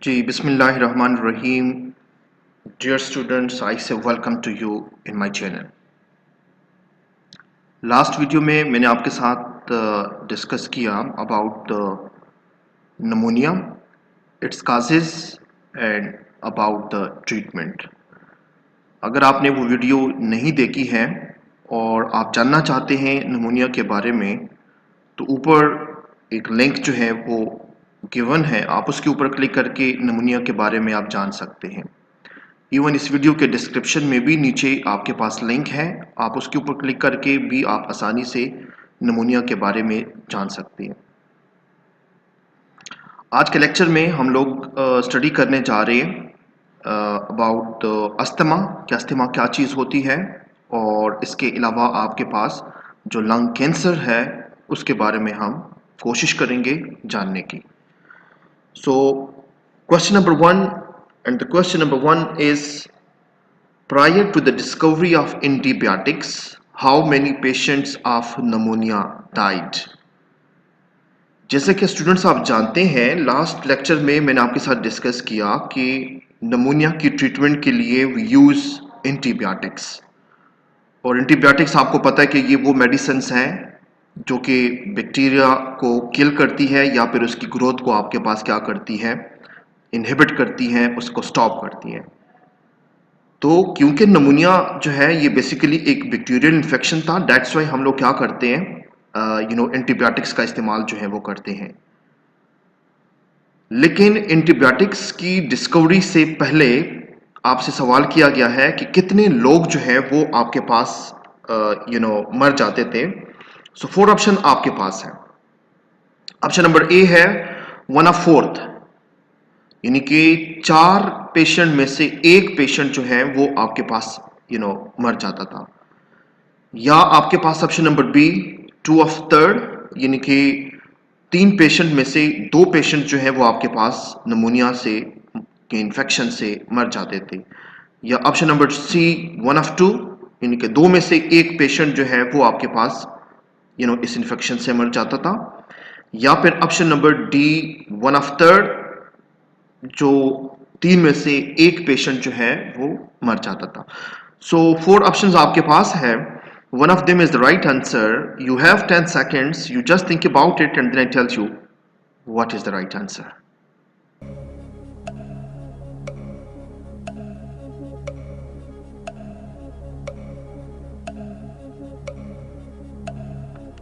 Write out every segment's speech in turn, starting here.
जी, बिस्मिल्लाहिर्रहमानिर्रहीम। Dear students, I say welcome to you in my channel. Last video में मैंने आपके साथ डिस्कस किया about pneumonia, it's causes and about the treatment. अगर आपने वो वीडियो नहीं देखी है और आप जानना चाहते हैं नमोनिया के बारे में, तो ऊपर एक लिंक जो है वो गिवन है, आप उसके ऊपर क्लिक करके नमोनिया के बारे में आप जान सकते हैं। इवन इस वीडियो के डिस्क्रिप्शन में भी नीचे आपके पास लिंक है, आप उसके ऊपर क्लिक करके भी आप आसानी से नमूनिया के बारे में जान सकते हैं। आज के लेक्चर में हम लोग स्टडी करने जा रहे हैं अबाउट अस्थमा कि अस्थमा क्या चीज़ होती है, और इसके अलावा आपके पास जो लंग कैंसर है उसके बारे में हम कोशिश करेंगे जानने की। So question number 1, and the question number 1 is, prior to the discovery of antibiotics, how many patients of pneumonia died? जैसे कि स्टूडेंट्स आप जानते हैं, लास्ट लेक्चर में मैंने आपके साथ डिस्कस किया कि नमूनिया की ट्रीटमेंट के लिए वी यूज़ एंटीबायोटिक्स, और एंटीबायोटिक्स आपको पता है कि ये वो मेडिसिन्स हैं जो कि बैक्टीरिया को किल करती है या फिर उसकी ग्रोथ को आपके पास क्या करती है, इनहिबिट करती हैं, उसको स्टॉप करती हैं। तो क्योंकि नमूनिया जो है ये बेसिकली एक बैक्टीरियल इन्फेक्शन था, दैट्स वाई हम लोग क्या करते हैं, एंटीबायोटिक्स का इस्तेमाल जो है वो करते हैं। लेकिन एंटीबायोटिक्स की डिस्कवरी से पहले आपसे सवाल किया गया है कि कितने लोग जो है वो आपके पास मर जाते थे। सो 4 ऑप्शन आपके पास है। ऑप्शन नंबर ए है 1/4, यानी कि 4 पेशेंट में से एक पेशेंट जो है वो आपके पास मर जाता था। या आपके पास ऑप्शन नंबर बी 2/3, यानी कि 3 पेशेंट में से 2 पेशेंट जो है वो आपके पास नमूनिया से के इन्फेक्शन से मर जाते थे। या ऑप्शन नंबर सी 1/2, यानी कि 2 में से एक पेशेंट जो है वो आपके पास इस इन्फेक्शन से मर जाता था। या फिर ऑप्शन नंबर डी 1/3, जो 3 में से एक पेशेंट जो है वो मर जाता था। सो 4 ऑप्शंस आपके पास है। One of them is the right answer. You have 10 seconds. You just think about it and then I tell you what is the right answer.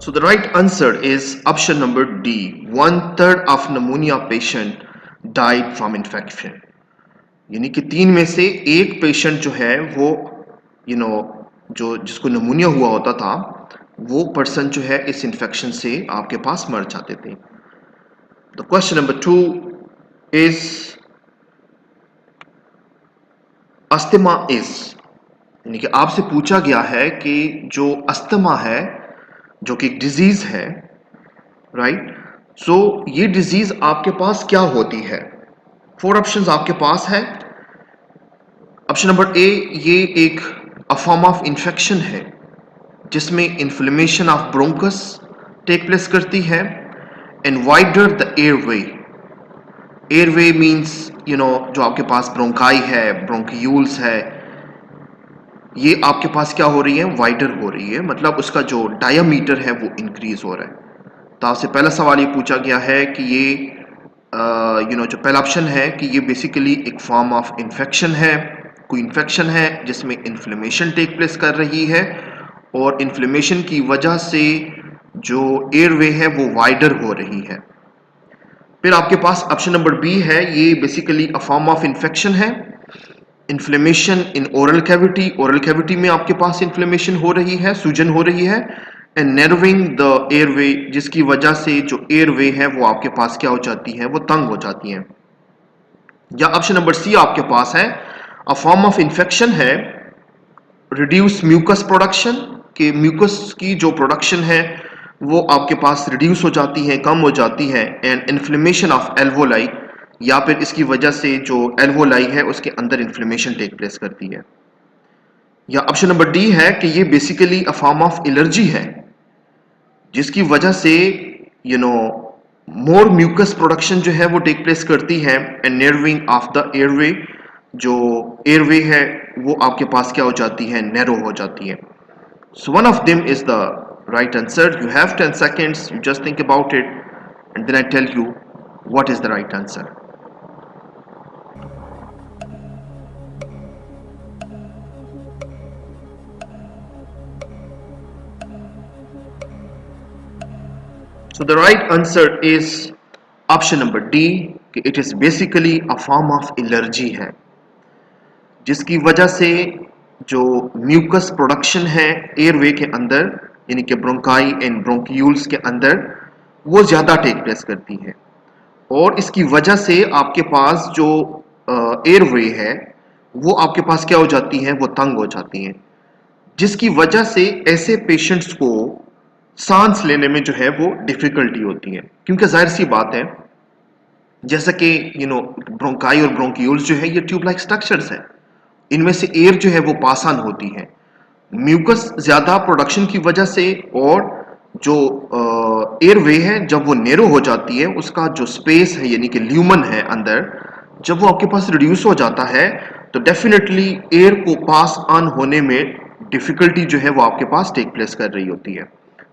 So the right answer is option number D. 1/3 of pneumonia patient died from infection. यानी कि 3 में से एक patient जो है वो जो जिसको नमूनिया हुआ होता था, वो पर्सन जो है इस इन्फेक्शन से आपके पास मर जाते थे। The question number 2 is asthma is, यानी कि आपसे पूछा गया है कि जो अस्थमा है जो कि एक डिजीज है, राइट? सो ये डिजीज आपके पास क्या होती है? 4 ऑप्शंस आपके पास है। ऑप्शन नंबर ए, ये एक फॉर्म ऑफ इन्फेक्शन है जिसमें inflammation of bronchus take place करती है and wider the airway. Airway means जो आपके पास ब्रोंकाई है, ब्रोंक्यूल्स है, ये आपके पास क्या हो रही है, वाइडर हो रही है, मतलब उसका जो डायमीटर है वो इंक्रीज हो रहा है। तो आपसे पहला सवाल ये पूछा गया है कि ये जो पहला ऑप्शन है कि ये बेसिकली एक फॉर्म ऑफ इन्फेक्शन है, कोई इन्फेक्शन है जिसमें इन्फ्लेमेशन टेक प्लेस कर रही है, और इन्फ्लेमेशन की वजह से जो एयरवे है वो वाइडर हो रही है। फिर आपके पास ऑप्शन नंबर बी है, ये basically a form of infection है, inflammation in oral cavity, oral cavity में आपके पास इन्फ्लेमेशन हो रही है, सूजन हो रही है, एंड नैरोइंग द एयरवे, जिसकी वजह से जो एयरवे है वो आपके पास क्या हो जाती है, वो तंग हो जाती है। या ऑप्शन नंबर सी आपके पास है, अ फॉर्म ऑफ इन्फेक्शन है, रिड्यूस म्यूकस प्रोडक्शन, के म्यूकस की जो प्रोडक्शन है वो आपके पास रिड्यूस हो जाती है, कम हो जाती है, एंड इन्फ्लेमेशन ऑफ एल्वोलाई, या फिर इसकी वजह से जो एल्वोलाई है उसके अंदर इन्फ्लेमेशन टेक प्लेस करती है। या ऑप्शन नंबर डी है कि ये basically a form of allergy है जिसकी वजह से मोर म्यूकस प्रोडक्शन जो है वो टेक प्लेस करती है and narrowing of the airway, जो एयरवे है वो आपके पास क्या हो जाती है, नैरो हो जाती है. So one of them is the right answer. You have 10 seconds. You just think about it and then I tell you what is the right answer. So the right answer is option number D. It is basically a form of allergy है, जिसकी वजह से जो mucus production है airway के अंदर, यानी कि ब्रोंकाई एंड ब्रोंक्यूल्स के अंदर, वो ज़्यादा टेक प्लेस करती है और इसकी वजह से आपके पास जो एयरवे है वो आपके पास क्या हो जाती है, वो तंग हो जाती है, जिसकी वजह से ऐसे पेशेंट्स को सांस लेने में जो है वो डिफिकल्टी होती है. क्योंकि जाहिर सी बात है, जैसा कि ब्रोंकाई और ब्रोंक्यूल्स जो है ये ट्यूब लाइक स्ट्रक्चर्स हैं, इनमें से एयर जो है वो पास ऑन होती है. म्यूकस ज्यादा प्रोडक्शन की वजह से और जो एयरवे है जब वो नैरो हो जाती है, उसका जो स्पेस है यानी कि ल्यूमन है अंदर, जब वो आपके पास रिड्यूस हो जाता है तो डेफिनेटली एयर को पास ऑन होने में डिफिकल्टी जो है वो आपके पास टेक प्लेस कर रही होती है.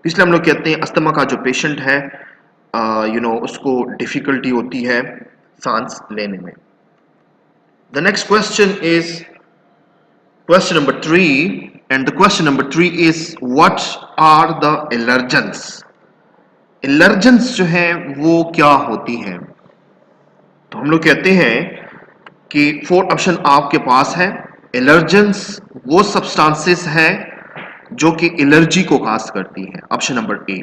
इसलिए हम लोग कहते हैं अस्थमा का जो पेशेंट है उसको डिफिकल्टी होती है सांस लेने में. The next question is question number 3, and the question number 3 is what are the allergens. Allergens जो है वो क्या होती हैं? तो हम लोग कहते हैं कि 4 ऑप्शन आपके पास है. एलर्जेंस वो सब्सटेंसेस है जो कि एलर्जी को काज करती है, ऑप्शन नंबर ए.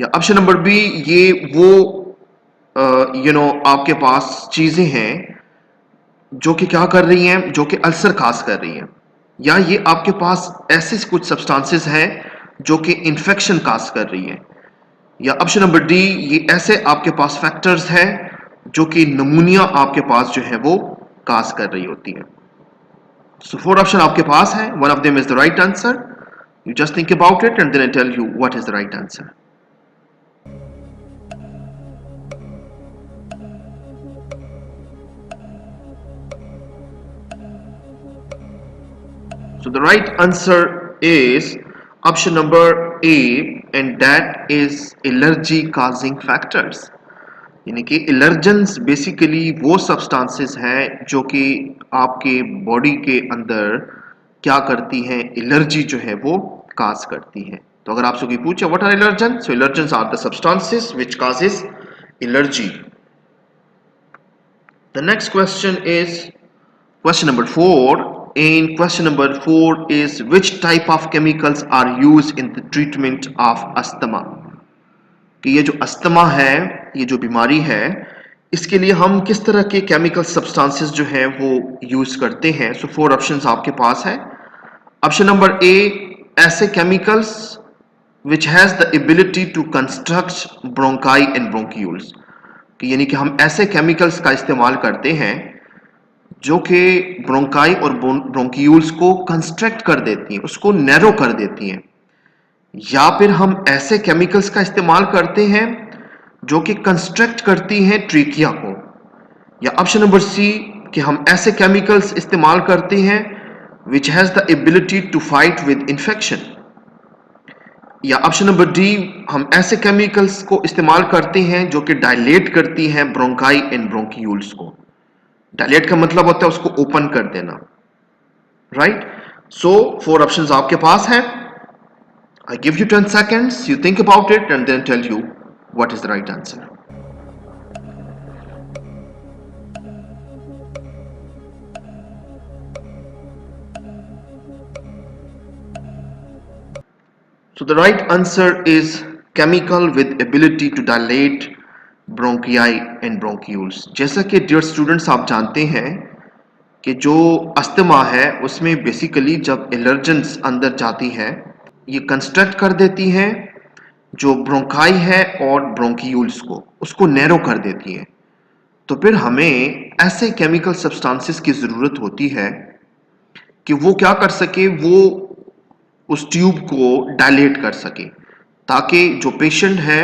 या ऑप्शन नंबर बी, ये वो आपके पास चीजें हैं जो कि क्या कर रही हैं, जो कि अल्सर काज कर रही हैं. या ये आपके पास ऐसे कुछ सब्सटेंसेस हैं जो कि इन्फेक्शन काज कर रही है. या ऑप्शन नंबर डी, ये ऐसे आपके पास फैक्टर्स हैं जो कि नमूनिया आपके पास जो है वो काज कर रही होती है. सो 4 ऑप्शन आपके पास है. One of them is the right answer. You just think about it and then I tell you what is the right answer. So the right answer is option number A, and that is allergy causing factors. यानी कि allergens basically वो substances हैं जो कि आपके body के अंदर क्या करती हैं, एलर्जी जो है वो काज करती है. तो अगर आपसे कोई पूछे what are allergens, so allergens are the substances which causes allergy. The next question is question number 4. In question number 4 is which type of chemicals are used in the treatment of asthma. कि ये जो asthma है, ये जो बीमारी है, इसके लिए हम किस तरह के केमिकल सब्सटेंसेस जो हैं वो यूज करते हैं. सो 4 ऑप्शंस आपके पास है. ऑप्शन नंबर ए, ऐसे chemicals which has the ability to construct bronchi and bronchioles. कि यानी कि हम ऐसे केमिकल्स का इस्तेमाल करते हैं जो कि ब्रोंकाई और ब्रोंक्यूल्स को कंस्ट्रक्ट कर देती हैं, उसको नैरो कर देती हैं. या फिर हम ऐसे केमिकल्स का इस्तेमाल करते हैं जो कि कंस्ट्रक्ट करती हैं ट्रीकिया को. या ऑप्शन नंबर सी, कि हम ऐसे केमिकल्स इस्तेमाल करते हैं which has the ability to fight with infection. या ऑप्शन नंबर डी, हम ऐसे केमिकल्स को इस्तेमाल करते हैं जो कि डायलेट करती हैं ब्रोंकाई एंड ब्रोंक्यूल्स को. डायलेट का मतलब होता है उसको ओपन कर देना, राइट. सो 4 ऑप्शंस आपके पास है. I give you 10 seconds, you think about it and then tell you what is the right answer. So the right answer is chemical with ability to dilate bronchi and bronchioles. जैसा कि dear students आप जानते हैं कि जो asthma है उसमें basically जब एलर्जेंस अंदर जाती है ये कंस्ट्रक्ट कर देती हैं जो ब्रोंकाई है और ब्रोंक्यूल्स को, उसको नैरो कर देती है. तो फिर हमें ऐसे केमिकल सब्सटेंसेस की ज़रूरत होती है कि वो क्या कर सके, वो उस ट्यूब को डायलेट कर सके ताकि जो पेशेंट है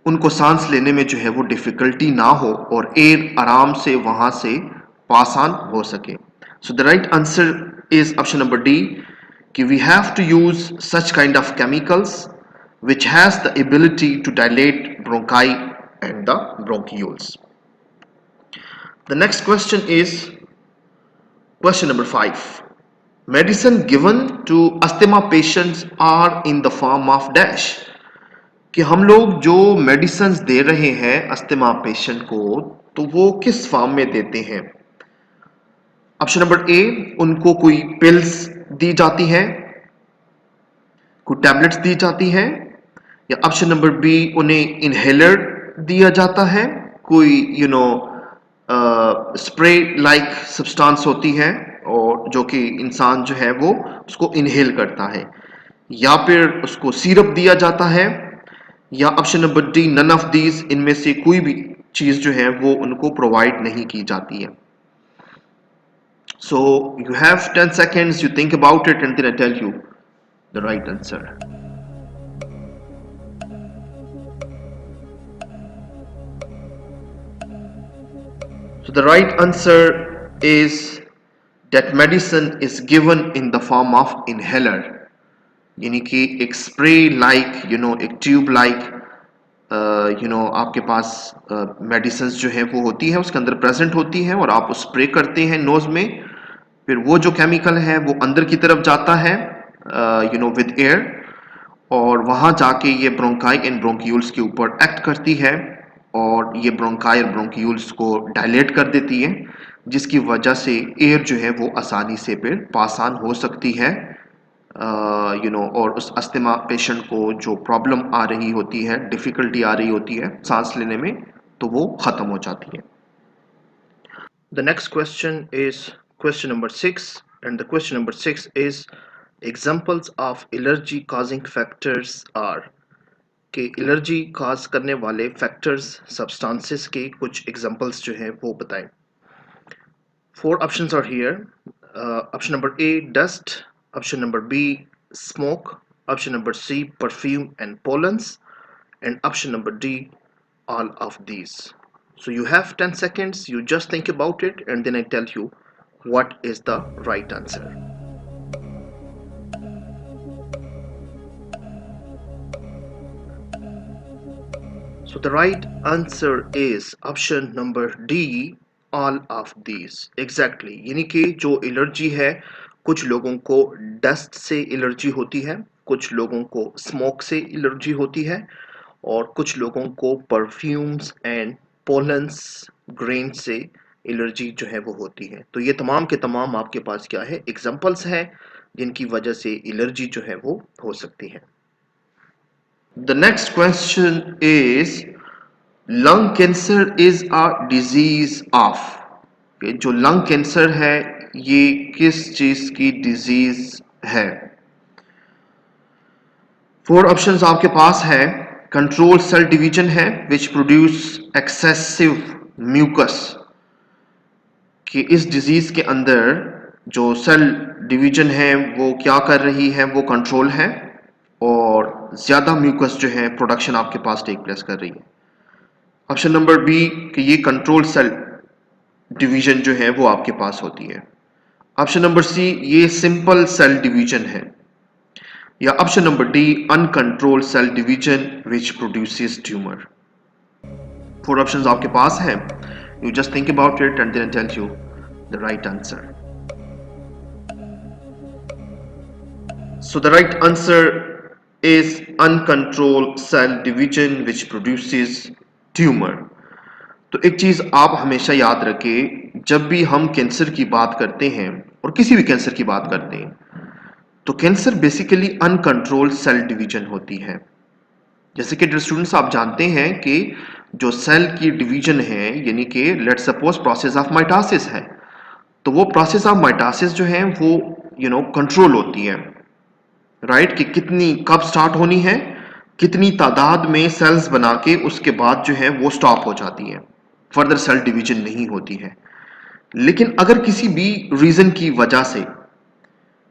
उनको सांस लेने में जो है वो डिफिकल्टी ना हो और एयर आराम से वहां से पास ऑन हो सके. सो the right answer is option number D कि we have to use such kind of chemicals which has the ability to dilate bronchi and the bronchioles. The next question is question number 5. Medicine given to asthma patients are in the form of dash. कि हम लोग जो medicine दे रहे हैं asthma patient को तो वो किस फॉर्म में देते हैं. ऑप्शन नंबर ए, उनको कोई पिल्स दी जाती हैं, कोई टैबलेट्स दी जाती हैं, या ऑप्शन नंबर बी, उन्हें इनहेलर दिया जाता है, कोई स्प्रे लाइक सब्सटेंस होती है और जो कि इंसान जो है वो उसको इनहेल करता है, या फिर उसको सिरप दिया जाता है, या option number D none of these, इनमें से कोई भी चीज जो है वो उनको प्रोवाइड नहीं की जाती है. So you have 10 seconds, you think about it and then I tell you the right answer. So the right answer is that medicine is given in the form of inhaler, यानी कि एक spray like एक tube like आपके पास medicine जो है वो होती है, उसके अंदर प्रेजेंट होती है और आप स्प्रे करते हैं नोज में, फिर वो जो केमिकल है वो अंदर की तरफ जाता है विद एयर, और वहां जाके ये ब्रोंकाई एंड ब्रोंक्यूल्स के ऊपर एक्ट करती है और ये ब्रोंकाई और ब्रोंक्यूल्स को डायलेट कर देती है, जिसकी वजह से एयर जो है वो आसानी से फिर पास ऑन हो सकती है और उस अस्थमा पेशेंट को जो प्रॉब्लम आ रही होती है, डिफिकल्टी आ रही होती है सांस लेने में, तो वो खत्म हो जाती है. The next question is question number 6 and the question number 6 is examples of allergy causing factors are. कि एलर्जी कॉज करने वाले फैक्टर्स सब्सटेंसेस के कुछ एग्जांपल्स जो है वो बताएं. 4 options are here. Option number A dust, option number B smoke, option number C perfume and pollens, and option number D all of these. So you have 10 seconds, you just think about it and then I tell you what is the right answer. So the right answer is option number D all of these. Exactly, यानी कि जो allergy है, कुछ लोगों को dust से allergy होती है, कुछ लोगों को स्मोक से एलर्जी होती है, और कुछ लोगों को परफ्यूम्स एंड पोलन्स ग्रेन से एलर्जी जो है वो होती है. तो ये तमाम के तमाम आपके पास क्या है, एग्जांपल्स हैं जिनकी वजह से एलर्जी जो है वो हो सकती है. The next question is lung cancer is a disease of. जो लंग कैंसर है ये किस चीज की डिजीज है. 4 ऑप्शंस आपके पास है. कंट्रोल सेल डिवीजन है विच प्रोड्यूस एक्सेसिव म्यूकस, कि इस डिजीज के अंदर जो सेल डिवीजन है वो क्या कर रही है, वो कंट्रोल है और ज्यादा म्यूकस जो है प्रोडक्शन आपके पास टेक प्लेस कर रही है. ऑप्शन नंबर बी कि ये कंट्रोल सेल डिवीजन जो है वो आपके पास होती है. ऑप्शन नंबर सी ये सिंपल सेल डिवीजन है, या option number D uncontrolled cell division which produces tumour. 4 options आपके पास हैं. You just think about it and then I tell you the right answer. So the right answer is uncontrolled cell division which produces tumour. तो एक चीज आप हमेशा याद रखें, जब भी हम कैंसर की बात करते हैं और किसी भी कैंसर की बात करते हैं, तो cancer basically uncontrolled cell division होती है. जैसे कि डियर स्टूडेंट्स आप जानते हैं कि जो सेल की डिवीजन है, यानी कि let's suppose process of mitosis है, तो वो प्रोसेस ऑफ माइटोसिस जो है वो कंट्रोल होती है, राइट, कि कितनी कब स्टार्ट होनी है, कितनी तादाद में सेल्स बना के उसके बाद जो है वो स्टॉप हो जाती है, फर्दर सेल डिवीजन नहीं होती है. लेकिन अगर किसी भी रीजन की वजह से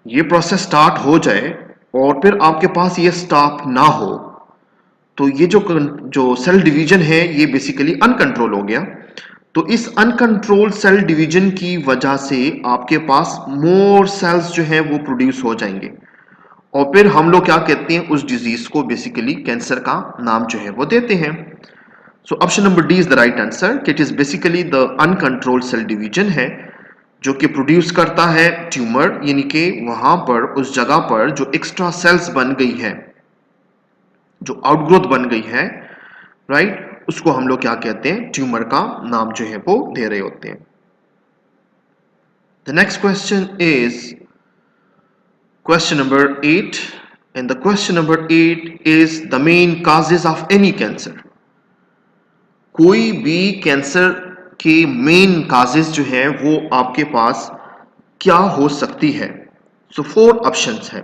ये प्रोसेस स्टार्ट हो जाए और फिर आपके पास ये स्टॉप ना हो, तो ये जो सेल डिवीजन है ये बेसिकली अनकंट्रोल हो गया। तो इस अनकंट्रोल सेल डिवीजन की वजह से आपके पास मोर सेल्स जो है वो प्रोड्यूस हो जाएंगे, और फिर हम लोग क्या कहते हैं, उस डिजीज को बेसिकली कैंसर का नाम जो है वो देते हैं। So option number D is the right answer. It is basically the uncontrolled cell division है जो कि प्रोड्यूस करता है ट्यूमर, यानी कि वहां पर उस जगह पर जो एक्स्ट्रा सेल्स बन गई है, जो आउटग्रोथ बन गई है, राइट, उसको हम लोग क्या कहते हैं, ट्यूमर का नाम जो है वो दे रहे होते हैं। The next question is question number 8, and the question number 8 is the main causes of any cancer। कोई भी कैंसर के मेन काजेस जो है वो आपके पास क्या हो सकती है। सो 4 ऑप्शंस है।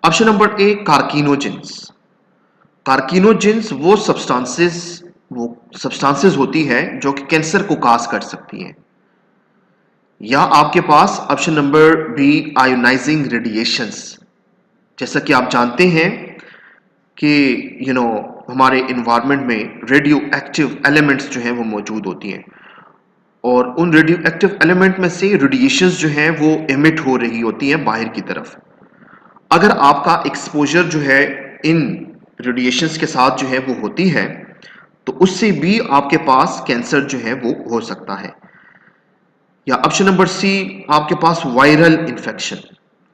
Option number A, carcinogens. Carcinogens वो सब्सटेंसेस होती है जो कि कैंसर को काज कर सकती हैं। या आपके पास option number B, ionising radiations. जैसा कि आप जानते हैं कि हमारे इन्वायरमेंट में रेडियो एक्टिव एलिमेंट्स जो हैं वो मौजूद होती हैं, और उन रेडियो एक्टिव एलिमेंट में से रेडिएशंस जो हैं वो एमिट हो रही होती हैं बाहर की तरफ। अगर आपका एक्सपोजर जो है इन रेडिएशंस के साथ जो है वो होती है, तो उससे भी आपके पास कैंसर जो है वो हो सकता है। या ऑप्शन नंबर सी, आपके पास वायरल इन्फेक्शन,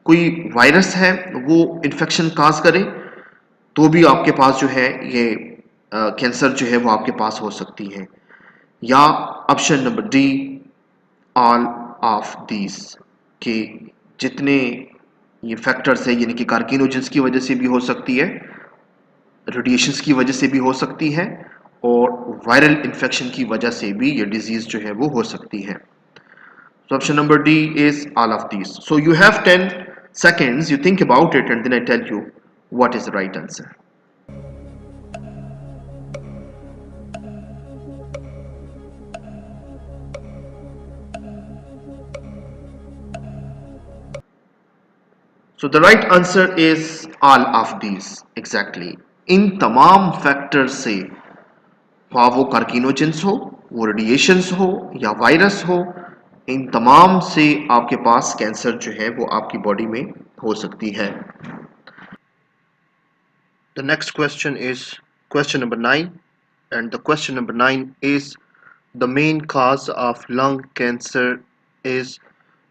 कोई वायरस है वो इन्फेक्शन काज करे, तो भी आपके पास जो है ये कैंसर जो है वो आपके पास हो सकती है। या option number D, all of these, के जितने ये फैक्टर्स है, यानी कि कार्किनोजेंस की वजह से भी हो सकती है, रेडिएशंस की वजह से भी हो सकती है, और वायरल इन्फेक्शन की वजह से भी ये डिजीज जो है वो हो सकती है। So option number D is all of these. So you have 10 seconds, you think about it, and then I tell you what is the right answer. So the right answer is all of these exactly. इन तमाम factors से, वो कार्किनोजेंस हो, वो radiations हो, या virus हो, इन तमाम से आपके पास कैंसर जो है वो आपकी बॉडी में हो सकती है। The next question is question number 9, and the question number 9 is the main cause of lung cancer is,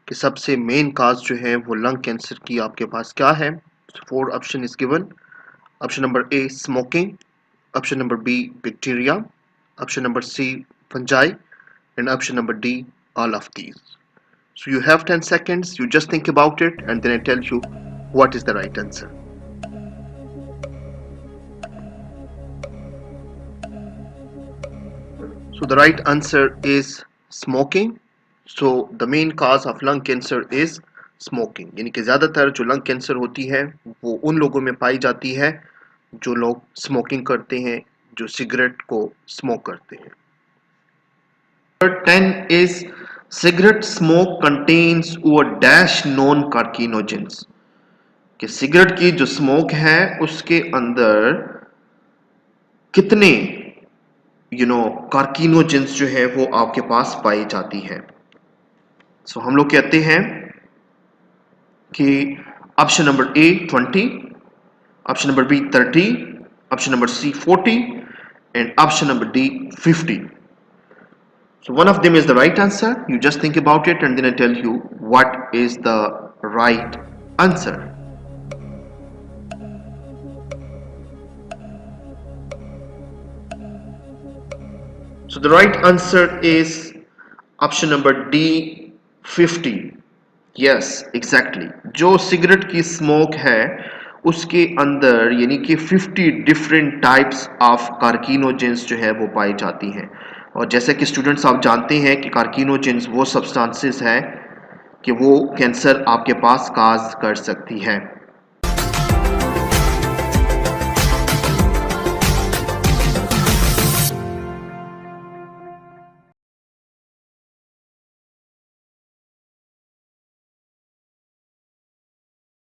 कि सबसे मेन काज जो है वो लंग कैंसर की आपके पास क्या है। 4 option is given. Option number A, smoking. Option number B, bacteria. Option number C, fungi, and option number D, all of these. So you have 10 seconds, you just think about it, and then I tell you what is the right answer. So the right answer is smoking. So the main cause of lung cancer is smoking, यानी कि ज़्यादातर जो lung cancer होती है वो उन लोगों में पाई जाती है जो लोग स्मोकिंग करते हैं, जो सिगरेट को स्मोक करते हैं। Number 10 is cigarette smoke contains a dash known carcinogens, कि सिगरेट की जो स्मोक है उसके अंदर कितने कार्किनोजेंस जो है वो आपके पास पाई जाती है। सो हम लोग कहते हैं कि option number A 20, option number B 30, option number C 40, and option number D 50। So one of them is the right answer. You just think about it, and then I tell you what is the right answer. So the right answer is option number D, 50. Yes, exactly. जो cigarette की smoke है उसके अंदर यानी कि 50 different types of कार्किनोजेंस जो है वो पाई जाती हैं। और जैसे कि स्टूडेंट्स आप जानते हैं कि कार्किनोजेंस वो सब्सटेंसेस है कि वो कैंसर आपके पास काज कर सकती है।